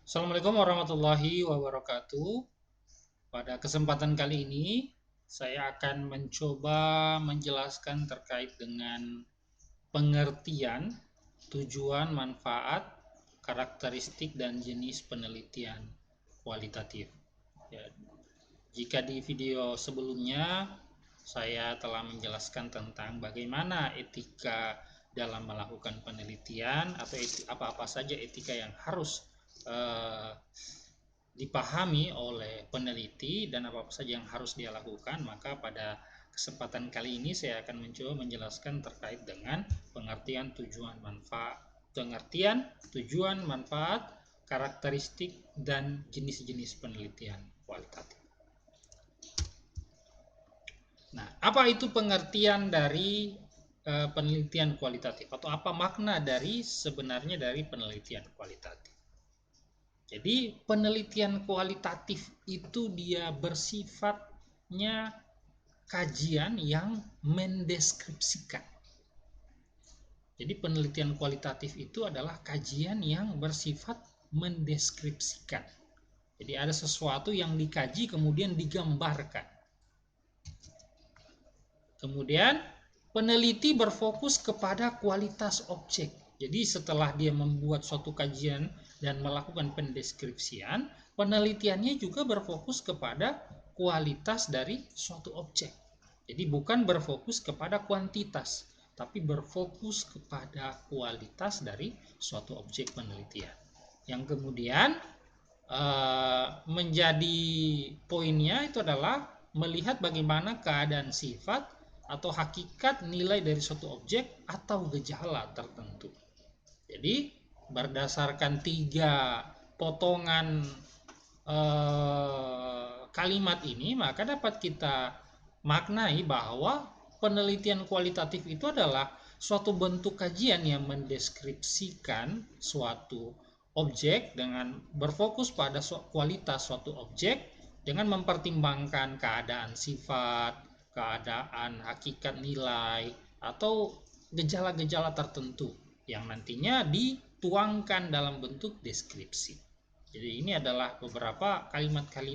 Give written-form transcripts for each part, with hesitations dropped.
Assalamualaikum warahmatullahi wabarakatuh. Pada kesempatan kali ini, saya akan mencoba menjelaskan terkait dengan pengertian, tujuan, manfaat, karakteristik, dan jenis penelitian kualitatif. Ya, jika di video sebelumnya saya telah menjelaskan tentang bagaimana etika dalam melakukan penelitian atau apa-apa saja etika yang harus eh, dipahami oleh peneliti dan apa-apa saja yang harus dia lakukan, maka pada kesempatan kali ini saya akan mencoba menjelaskan terkait dengan pengertian, tujuan, manfaat, karakteristik, dan jenis-jenis penelitian kualitatif. Nah, apa itu pengertian dari penelitian kualitatif atau apa makna dari sebenarnya dari penelitian kualitatif? Jadi penelitian kualitatif itu dia bersifatnya kajian yang mendeskripsikan. Jadi penelitian kualitatif itu adalah kajian yang bersifat mendeskripsikan. Jadi ada sesuatu yang dikaji kemudian digambarkan. Kemudian peneliti berfokus kepada kualitas objek. Jadi setelah dia membuat suatu kajian dan melakukan pendeskripsian, penelitiannya juga berfokus kepada kualitas dari suatu objek. Jadi bukan berfokus kepada kuantitas, tapi berfokus kepada kualitas dari suatu objek penelitian. Yang kemudian menjadi poinnya itu adalah melihat bagaimana keadaan sifat atau hakikat nilai dari suatu objek atau gejala tertentu. Jadi berdasarkan 3 potongan kalimat ini, maka dapat kita maknai bahwa penelitian kualitatif itu adalah suatu bentuk kajian yang mendeskripsikan suatu objek dengan berfokus pada kualitas suatu objek dengan mempertimbangkan keadaan sifat, keadaan hakikat nilai, atau gejala-gejala tertentu yang nantinya dituangkan dalam bentuk deskripsi. Jadi ini adalah beberapa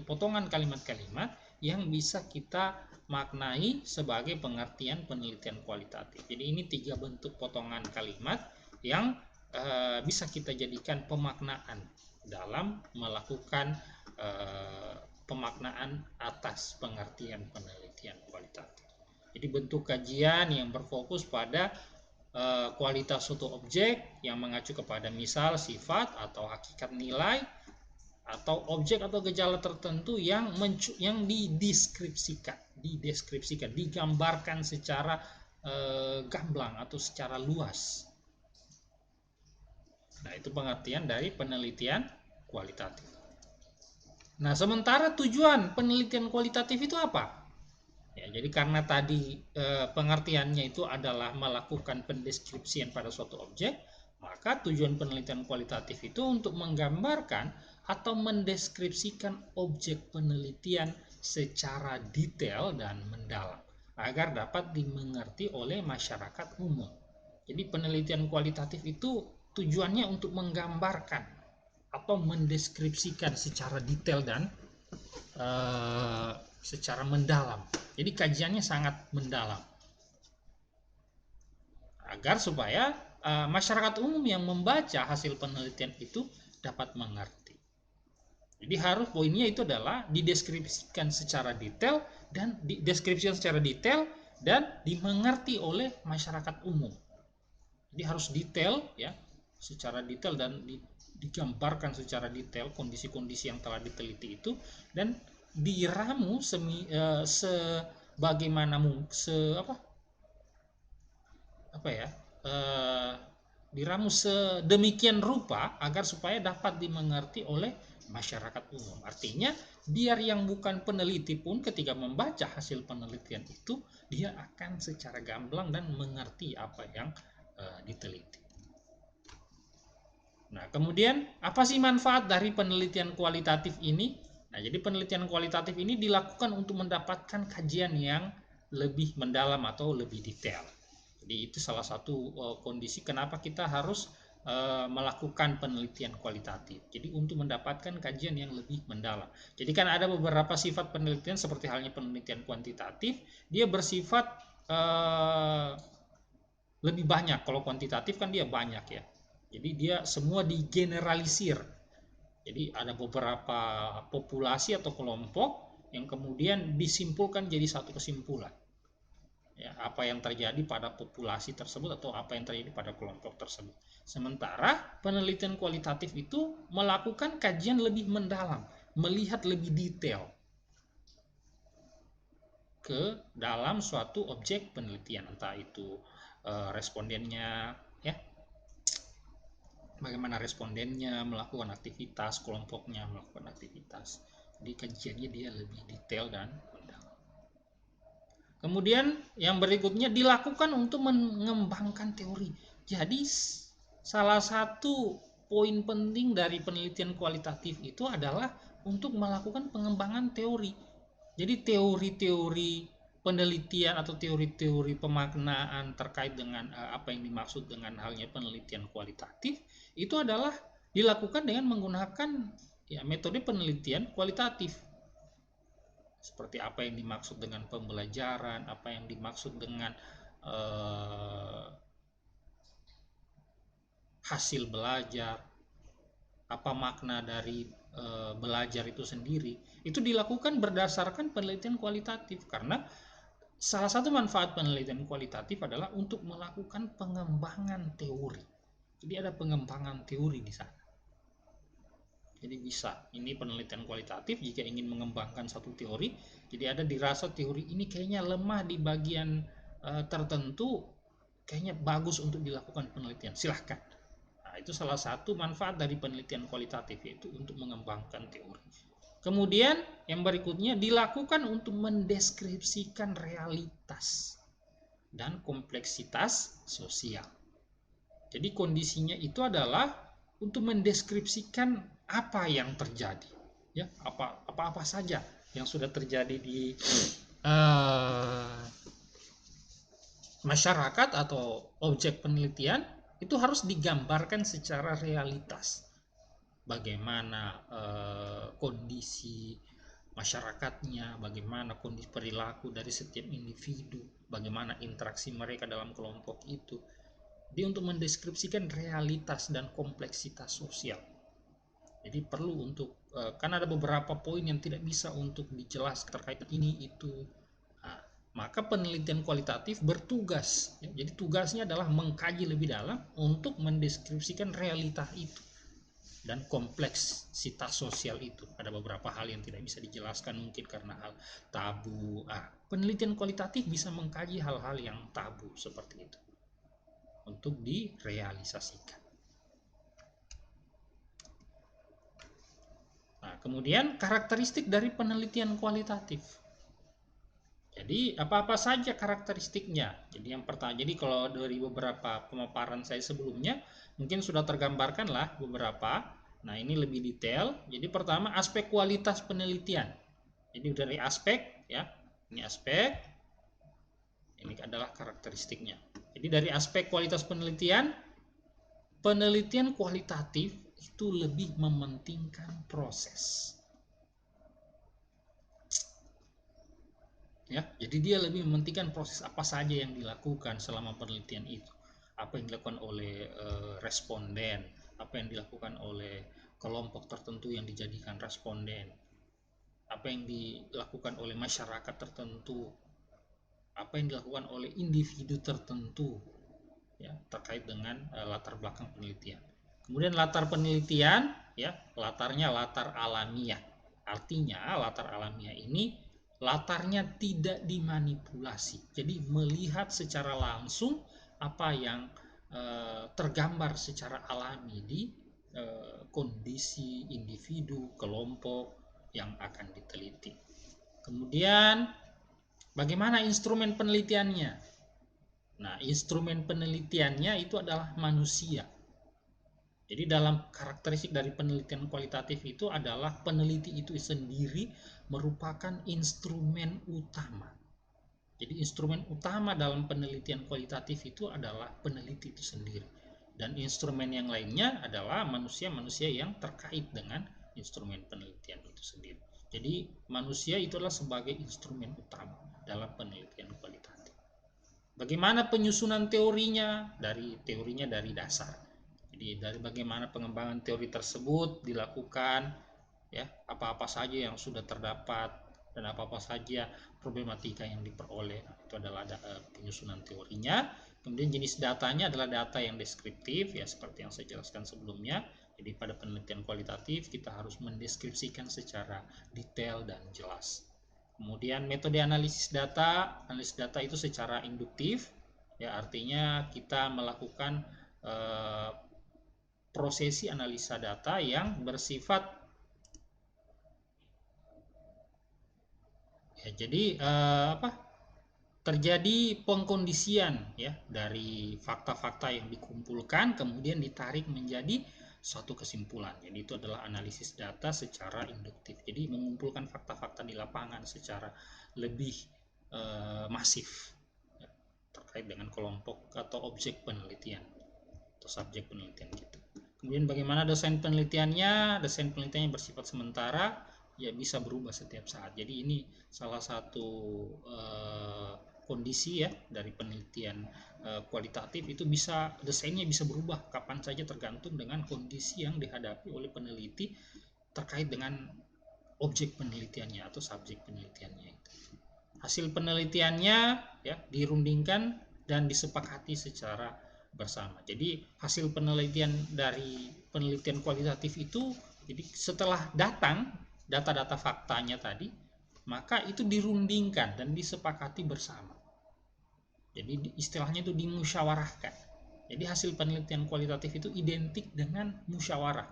potongan kalimat-kalimat yang bisa kita maknai sebagai pengertian penelitian kualitatif. Jadi ini 3 bentuk potongan kalimat yang bisa kita jadikan pemaknaan dalam melakukan pemaknaan atas pengertian penelitian kualitatif. Jadi bentuk kajian yang berfokus pada kualitas suatu objek yang mengacu kepada misal sifat atau hakikat nilai atau objek atau gejala tertentu yang dideskripsikan, digambarkan secara gamblang atau secara luas. Nah, itu pengertian dari penelitian kualitatif. Nah, sementara tujuan penelitian kualitatif itu apa? Ya, jadi karena tadi pengertiannya itu adalah melakukan pendeskripsian pada suatu objek, maka tujuan penelitian kualitatif itu untuk menggambarkan atau mendeskripsikan objek penelitian secara detail dan mendalam agar dapat dimengerti oleh masyarakat umum. Jadi penelitian kualitatif itu tujuannya untuk menggambarkan atau mendeskripsikan secara detail dan secara mendalam. Jadi kajiannya sangat mendalam agar supaya masyarakat umum yang membaca hasil penelitian itu dapat mengerti. Jadi harus poinnya itu adalah dideskripsikan secara detail dan dimengerti oleh masyarakat umum. Jadi harus detail ya, secara detail dan digambarkan secara detail kondisi-kondisi yang telah diteliti itu dan diramu sebagaimana diramu sedemikian rupa agar supaya dapat dimengerti oleh masyarakat umum. Artinya biar yang bukan peneliti pun ketika membaca hasil penelitian itu dia akan secara gamblang dan mengerti apa yang diteliti. Nah, kemudian apa sih manfaat dari penelitian kualitatif ini? Nah, jadi penelitian kualitatif ini dilakukan untuk mendapatkan kajian yang lebih mendalam atau lebih detail. Jadi itu salah satu kondisi kenapa kita harus melakukan penelitian kualitatif. Jadi untuk mendapatkan kajian yang lebih mendalam. Jadi kan ada beberapa sifat penelitian seperti halnya penelitian kuantitatif, dia bersifat lebih banyak. Kalau kuantitatif kan dia banyak ya. Jadi dia semua digeneralisir. Jadi ada beberapa populasi atau kelompok yang kemudian disimpulkan jadi satu kesimpulan. Ya, apa yang terjadi pada populasi tersebut atau apa yang terjadi pada kelompok tersebut. Sementara penelitian kualitatif itu melakukan kajian lebih mendalam, melihat lebih detail ke dalam suatu objek penelitian, entah itu respondennya, ya, bagaimana respondennya melakukan aktivitas, kelompoknya melakukan aktivitas. Jadi kajiannya dia lebih detail dan mendalam. Kemudian yang berikutnya dilakukan untuk mengembangkan teori. Jadi salah satu poin penting dari penelitian kualitatif itu adalah untuk melakukan pengembangan teori. Jadi teori-teori penelitian atau teori-teori pemaknaan terkait dengan apa yang dimaksud dengan halnya penelitian kualitatif itu adalah dilakukan dengan menggunakan ya metode penelitian kualitatif. Seperti apa yang dimaksud dengan pembelajaran, apa yang dimaksud dengan hasil belajar, apa makna dari belajar itu sendiri, itu dilakukan berdasarkan penelitian kualitatif. Karena salah satu manfaat penelitian kualitatif adalah untuk melakukan pengembangan teori. Jadi ada pengembangan teori di sana. Jadi bisa, ini penelitian kualitatif jika ingin mengembangkan satu teori, jadi ada dirasa teori ini kayaknya lemah di bagian tertentu, kayaknya bagus untuk dilakukan penelitian, silahkan. Nah, itu salah satu manfaat dari penelitian kualitatif, yaitu untuk mengembangkan teori. Kemudian yang berikutnya dilakukan untuk mendeskripsikan realitas dan kompleksitas sosial. Jadi kondisinya itu adalah untuk mendeskripsikan apa yang terjadi, ya, apa saja yang sudah terjadi di masyarakat atau objek penelitian itu harus digambarkan secara realitas. Bagaimana kondisi masyarakatnya, bagaimana kondisi perilaku dari setiap individu, bagaimana interaksi mereka dalam kelompok itu. Dia untuk mendeskripsikan realitas dan kompleksitas sosial. Jadi perlu untuk kan ada beberapa poin yang tidak bisa untuk dijelaskan terkait ini itu. Nah, maka penelitian kualitatif bertugas. Ya, jadi tugasnya adalah mengkaji lebih dalam untuk mendeskripsikan realitas itu dan kompleksitas sosial itu. Ada beberapa hal yang tidak bisa dijelaskan mungkin karena hal tabu. Penelitian kualitatif bisa mengkaji hal-hal yang tabu seperti itu untuk direalisasikan. Nah, kemudian karakteristik dari penelitian kualitatif. Jadi apa-apa saja karakteristiknya. Jadi yang pertama, jadi kalau dari beberapa pemaparan saya sebelumnya mungkin sudah tergambarkan lah beberapa. Nah, ini lebih detail. Jadi pertama aspek kualitas penelitian. Jadi dari aspek ya, ini aspek, ini adalah karakteristiknya. Jadi dari aspek kualitas penelitian, penelitian kualitatif itu lebih mementingkan proses. Ya, jadi dia lebih mementingkan proses apa saja yang dilakukan selama penelitian itu. Apa yang dilakukan oleh responden, apa yang dilakukan oleh kelompok tertentu yang dijadikan responden, apa yang dilakukan oleh masyarakat tertentu, apa yang dilakukan oleh individu tertentu, ya, terkait dengan latar belakang penelitian. Kemudian latar penelitian, ya, latarnya latar alamiah. Artinya latar alamiah ini latarnya tidak dimanipulasi. Jadi melihat secara langsung apa yang tergambar secara alami di kondisi individu, kelompok yang akan diteliti. Kemudian bagaimana instrumen penelitiannya? Nah, instrumen penelitiannya itu adalah manusia. Jadi dalam karakteristik dari penelitian kualitatif itu adalah peneliti itu sendiri merupakan instrumen utama. Jadi instrumen utama dalam penelitian kualitatif itu adalah peneliti itu sendiri. Dan instrumen yang lainnya adalah manusia-manusia yang terkait dengan instrumen penelitian itu sendiri. Jadi manusia itu adalah sebagai instrumen utama dalam penelitian kualitatif. Bagaimana penyusunan teorinya? Teorinya dari dasar. Jadi dari bagaimana pengembangan teori tersebut dilakukan, ya, apa-apa saja yang sudah terdapat dan apa-apa saja problematika yang diperoleh, itu adalah penyusunan teorinya. Kemudian jenis datanya adalah data yang deskriptif, ya seperti yang saya jelaskan sebelumnya. Jadi pada penelitian kualitatif kita harus mendeskripsikan secara detail dan jelas. Kemudian metode analisis data itu secara induktif, ya artinya kita melakukan prosesi analisa data yang bersifat ya, jadi terjadi pengkondisian ya dari fakta-fakta yang dikumpulkan kemudian ditarik menjadi suatu kesimpulan. Jadi itu adalah analisis data secara induktif. Jadi mengumpulkan fakta-fakta di lapangan secara lebih masif ya, terkait dengan kelompok atau objek penelitian atau subjek penelitian gitu. Kemudian bagaimana desain penelitiannya? Desain penelitiannya bersifat sementara, ya bisa berubah setiap saat. Jadi ini salah satu kondisi ya dari penelitian kualitatif, itu bisa desainnya bisa berubah kapan saja tergantung dengan kondisi yang dihadapi oleh peneliti terkait dengan objek penelitiannya atau subjek penelitiannya itu. Hasil penelitiannya ya dirundingkan dan disepakati secara bersama. Jadi hasil penelitian dari penelitian kualitatif itu, jadi setelah datang data-data faktanya tadi, maka itu dirundingkan dan disepakati bersama. Jadi istilahnya itu dimusyawarahkan. Jadi hasil penelitian kualitatif itu identik dengan musyawarah.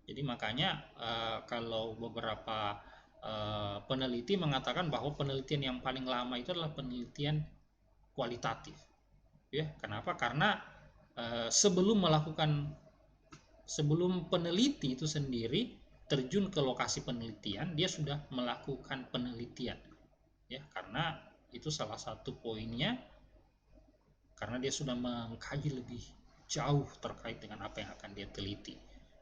Jadi makanya kalau beberapa peneliti mengatakan bahwa penelitian yang paling lama itu adalah penelitian kualitatif. Ya, kenapa? Karena sebelum peneliti itu sendiri terjun ke lokasi penelitian, dia sudah melakukan penelitian. Ya, karena itu salah satu poinnya, karena dia sudah mengkaji lebih jauh terkait dengan apa yang akan dia teliti.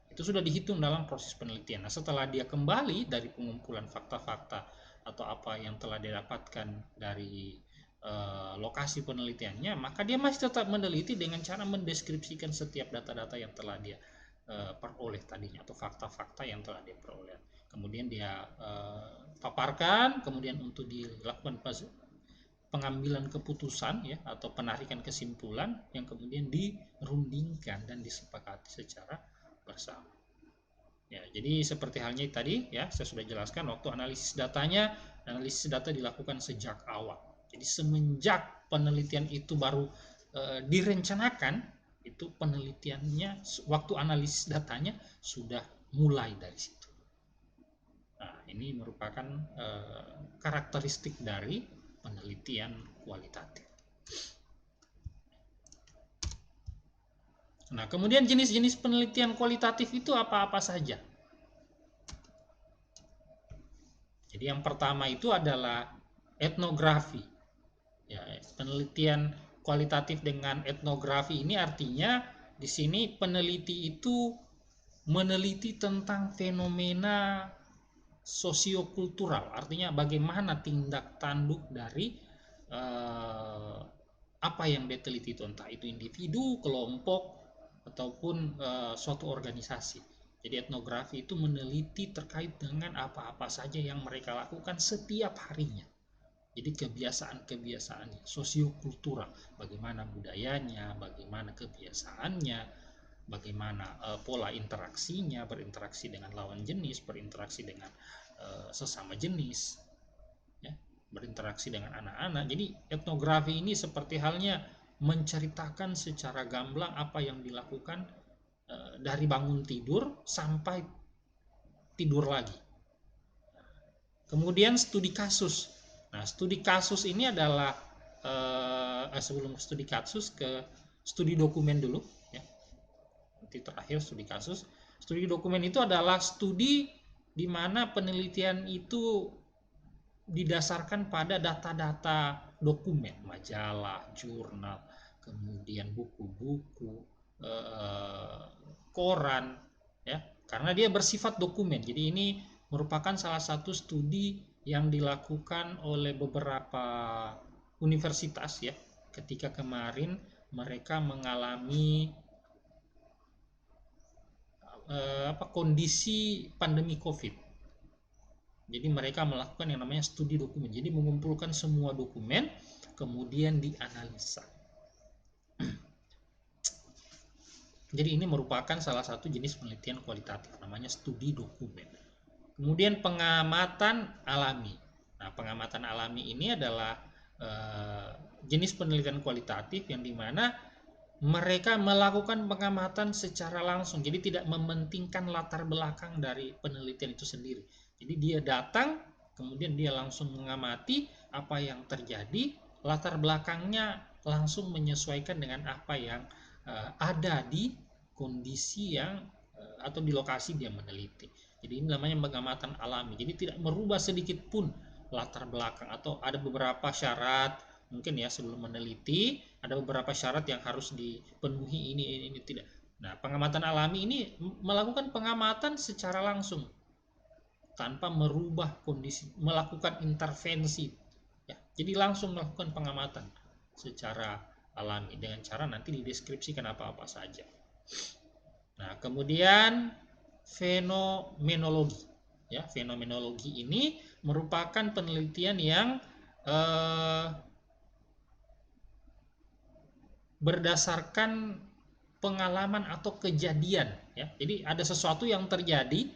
Itu sudah dihitung dalam proses penelitian. Nah, setelah dia kembali dari pengumpulan fakta-fakta atau apa yang telah dia dapatkan dari lokasi penelitiannya, maka dia masih tetap meneliti dengan cara mendeskripsikan setiap data-data yang telah dia peroleh tadinya atau fakta-fakta yang telah dia peroleh. Kemudian dia paparkan, kemudian untuk dilakukan pengambilan keputusan ya atau penarikan kesimpulan yang kemudian dirundingkan dan disepakati secara bersama. Ya, jadi seperti halnya tadi ya saya sudah jelaskan, waktu analisis datanya, analisis data dilakukan sejak awal. Jadi semenjak penelitian itu baru direncanakan, itu penelitiannya waktu analisis datanya sudah mulai dari situ. Nah, ini merupakan karakteristik dari penelitian kualitatif. Nah, kemudian jenis-jenis penelitian kualitatif itu apa-apa saja? Jadi yang pertama itu adalah etnografi. Ya, penelitian kualitatif dengan etnografi ini artinya di sini peneliti itu meneliti tentang fenomena sosiokultural, artinya bagaimana tindak tanduk dari apa yang diteliti itu, entah itu individu, kelompok, ataupun suatu organisasi. Jadi etnografi itu meneliti terkait dengan apa-apa saja yang mereka lakukan setiap harinya. Jadi kebiasaan-kebiasaannya, sosiokultural, bagaimana budayanya, bagaimana kebiasaannya, bagaimana pola interaksinya, berinteraksi dengan lawan jenis, berinteraksi dengan sesama jenis, ya, berinteraksi dengan anak-anak. Jadi etnografi ini seperti halnya menceritakan secara gamblang apa yang dilakukan dari bangun tidur sampai tidur lagi. Kemudian studi kasus. Nah, studi kasus ini adalah sebelum studi kasus ke studi dokumen dulu ya. Nanti terakhir studi kasus. Studi dokumen itu adalah studi di mana penelitian itu didasarkan pada data-data dokumen, majalah, jurnal, kemudian buku-buku, koran, ya, karena dia bersifat dokumen. Jadi ini merupakan salah satu studi yang dilakukan oleh beberapa universitas, ya, ketika kemarin mereka mengalami kondisi pandemi COVID. Jadi mereka melakukan yang namanya studi dokumen. Jadi mengumpulkan semua dokumen, kemudian dianalisa. Jadi ini merupakan salah satu jenis penelitian kualitatif, namanya studi dokumen. Kemudian pengamatan alami. Nah, pengamatan alami ini adalah jenis penelitian kualitatif yang dimana mereka melakukan pengamatan secara langsung, jadi tidak mementingkan latar belakang dari penelitian itu sendiri. Jadi dia datang, kemudian dia langsung mengamati apa yang terjadi, latar belakangnya langsung menyesuaikan dengan apa yang ada di kondisi yang atau di lokasi dia meneliti. Jadi ini namanya pengamatan alami. Jadi tidak merubah sedikit pun latar belakang, atau ada beberapa syarat mungkin ya sebelum meneliti, ada beberapa syarat yang harus dipenuhi, ini tidak. Nah, pengamatan alami ini melakukan pengamatan secara langsung tanpa merubah kondisi, melakukan intervensi, ya. Jadi langsung melakukan pengamatan secara alami dengan cara nanti dideskripsikan apa-apa saja. Nah, kemudian fenomenologi, ya. Fenomenologi ini merupakan penelitian yang berdasarkan pengalaman atau kejadian, ya. Jadi ada sesuatu yang terjadi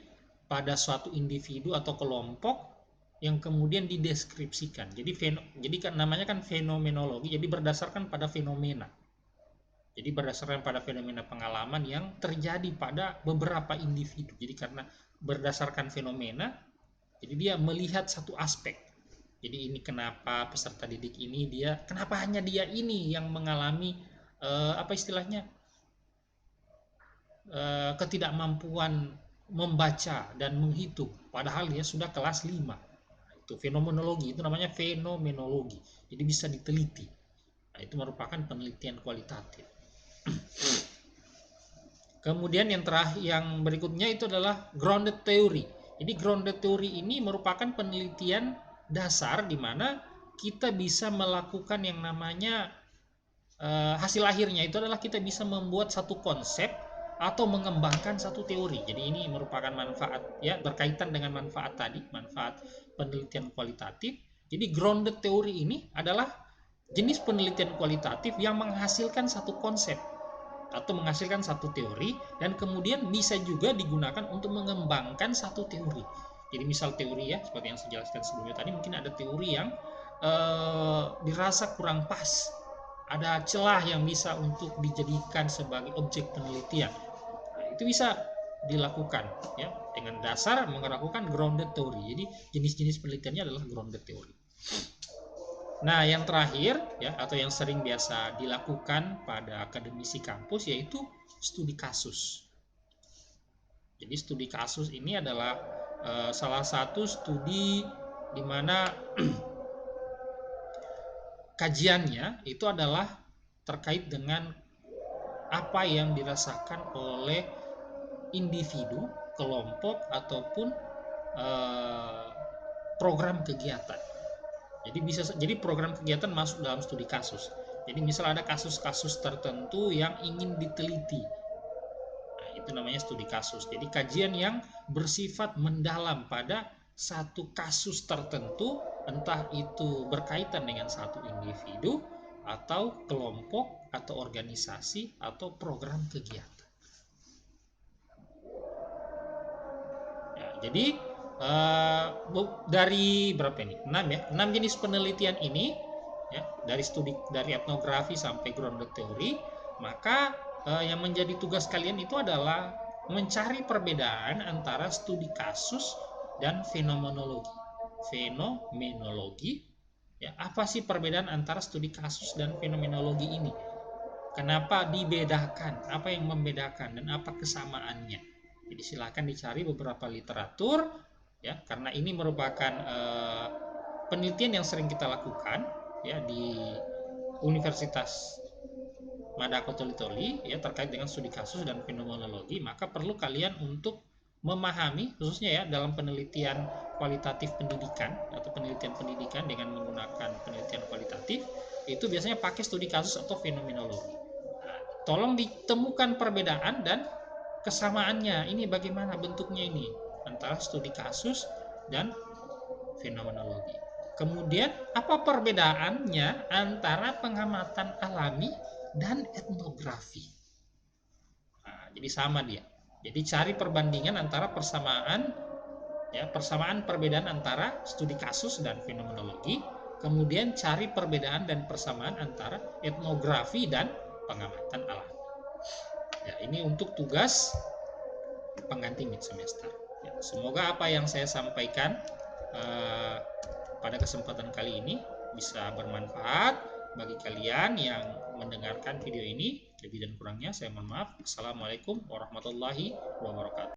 pada suatu individu atau kelompok yang kemudian dideskripsikan. Jadi kan namanya kan fenomenologi, jadi berdasarkan pada fenomena. Jadi berdasarkan pada fenomena pengalaman yang terjadi pada beberapa individu. Jadi karena berdasarkan fenomena, jadi dia melihat satu aspek. Jadi ini kenapa peserta didik ini kenapa hanya dia ini yang mengalami apa istilahnya, ketidakmampuan membaca dan menghitung, padahal dia sudah kelas 5. Itu fenomenologi, itu namanya fenomenologi. Jadi bisa diteliti. Nah, itu merupakan penelitian kualitatif. Kemudian yang berikutnya itu adalah grounded theory. Jadi grounded theory ini merupakan penelitian dasar di mana kita bisa melakukan yang namanya hasil akhirnya itu adalah kita bisa membuat satu konsep atau mengembangkan satu teori. Jadi ini merupakan manfaat, ya, berkaitan dengan manfaat tadi, manfaat penelitian kualitatif. Jadi grounded theory ini adalah jenis penelitian kualitatif yang menghasilkan satu konsep atau menghasilkan satu teori dan kemudian bisa juga digunakan untuk mengembangkan satu teori. Jadi misal teori, ya, seperti yang saya jelaskan sebelumnya tadi, mungkin ada teori yang dirasa kurang pas, ada celah yang bisa untuk dijadikan sebagai objek penelitian. Nah, itu bisa dilakukan, ya, dengan dasar melakukan grounded theory. Jadi jenis-jenis penelitiannya adalah grounded theory. Nah, yang terakhir, ya, atau yang sering biasa dilakukan pada akademisi kampus yaitu studi kasus. Jadi studi kasus ini adalah salah satu studi di mana kajiannya itu adalah terkait dengan apa yang dirasakan oleh individu, kelompok, ataupun program kegiatan. Jadi program kegiatan masuk dalam studi kasus. Jadi misal ada kasus-kasus tertentu yang ingin diteliti. Nah, itu namanya studi kasus. Jadi kajian yang bersifat mendalam pada satu kasus tertentu, entah itu berkaitan dengan satu individu atau kelompok atau organisasi atau program kegiatan. Ya, jadi dari berapa ini? 6, ya. 6 jenis penelitian ini, ya, dari etnografi sampai grounded theory, maka yang menjadi tugas kalian itu adalah mencari perbedaan antara studi kasus dan fenomenologi. Fenomenologi, ya, apa sih perbedaan antara studi kasus dan fenomenologi ini? Kenapa dibedakan? Apa yang membedakan dan apa kesamaannya? Jadi silakan dicari beberapa literatur, ya, karena ini merupakan penelitian yang sering kita lakukan, ya, di universitas Madakotoli ya terkait dengan studi kasus dan fenomenologi, maka perlu kalian untuk memahami khususnya ya dalam penelitian kualitatif pendidikan atau penelitian pendidikan dengan menggunakan penelitian kualitatif itu biasanya pakai studi kasus atau fenomenologi. Nah, tolong ditemukan perbedaan dan kesamaannya. Ini bagaimana bentuknya ini antara studi kasus dan fenomenologi. Kemudian apa perbedaannya antara pengamatan alami dan etnografi? Nah, jadi sama dia. Jadi cari perbandingan antara persamaan ya, persamaan perbedaan antara studi kasus dan fenomenologi, kemudian cari perbedaan dan persamaan antara etnografi dan pengamatan alami. Ya, ini untuk tugas pengganti mid semester. Ya, semoga apa yang saya sampaikan eh, pada kesempatan kali ini bisa bermanfaat bagi kalian yang mendengarkan video ini. Lebih dan kurangnya saya mohon maaf. Assalamualaikum warahmatullahi wabarakatuh.